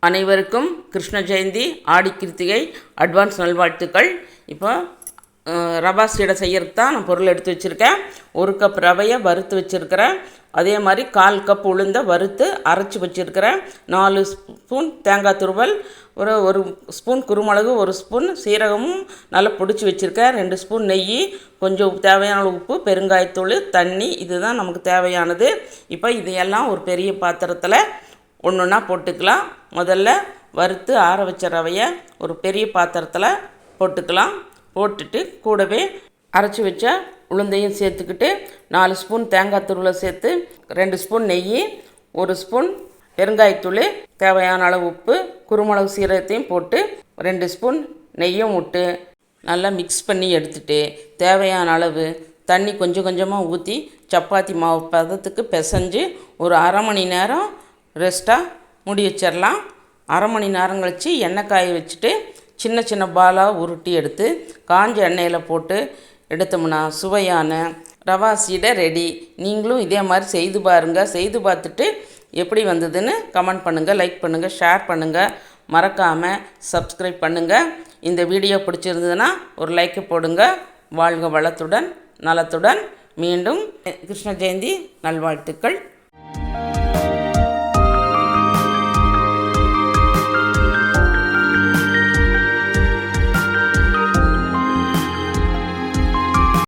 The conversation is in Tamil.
அனைவருக்கும் கிருஷ்ண ஜெயந்தி ஆடி கிருத்திகை அட்வான்ஸ் நல்வாழ்த்துக்கள். இப்போ ரவா சீடை செய்யறதுக்கு தான் நான் பொருள் எடுத்து வச்சுருக்கேன். 1 கப் ரவையை வறுத்து வச்சுருக்கிறேன். அதே மாதிரி 1/4 கப் உளுந்தை வறுத்து அரைச்சி வச்சுருக்கிறேன். 4 ஸ்பூன் தேங்காய் துருவல், ஒரு ஸ்பூன் குருமிளகு, 1 ஸ்பூன் சீரகமும் நல்லா பிடிச்சி வச்சுருக்கேன். 2 ஸ்பூன் நெய், கொஞ்சம் தேவையான உப்பு, பெருங்காயத்தூள், தண்ணி, இதுதான் நமக்கு தேவையானது. இப்போ இதையெல்லாம் ஒரு பெரிய பாத்திரத்தில் ஒன்றா போட்டுக்கலாம். முதல்ல வறுத்து ஆற வச்ச ரவையை ஒரு பெரிய பாத்திரத்தில் போட்டுக்கலாம். போட்டுட்டு கூடவே அரைச்சி வச்ச உளுந்தையும் சேர்த்துக்கிட்டு 4 ஸ்பூன் தேங்காய் துருவலை சேர்த்து 2 ஸ்பூன் நெய், 1 ஸ்பூன் பெருங்காயத்தூள், தேவையான அளவு உப்பு, குருமிளகு சீரகத்தையும் போட்டு 2 ஸ்பூன் நெய்யும் விட்டு நல்லா மிக்ஸ் பண்ணி எடுத்துகிட்டு தேவையான அளவு தண்ணி கொஞ்சம் கொஞ்சமாக ஊற்றி சப்பாத்தி மாவு பதத்துக்கு பிசைஞ்சு ஒரு அரை மணி நேரம் ரெஸ்ட்டாக மூடி வச்சிடலாம். அரை மணி நேரம் கழித்து எண்ணெய் காய வச்சுட்டு சின்ன சின்ன பாலாக உருட்டி எடுத்து காஞ்ச எண்ணெயில் போட்டு எடுத்தோம்னா சுவையான ரவா சீடை ரெடி. நீங்களும் இதே மாதிரி செய்து பாருங்கள். செய்து பார்த்துட்டு எப்படி வந்ததுன்னு கமெண்ட் பண்ணுங்கள், லைக் பண்ணுங்கள், ஷேர் பண்ணுங்கள், மறக்காமல் சப்ஸ்கிரைப் பண்ணுங்கள். இந்த வீடியோ பிடிச்சிருந்ததுன்னா ஒரு லைக்கு போடுங்க. வாழ்க வளத்துடன் நலத்துடன். மீண்டும் கிருஷ்ண ஜெயந்தி நல்வாழ்த்துக்கள்.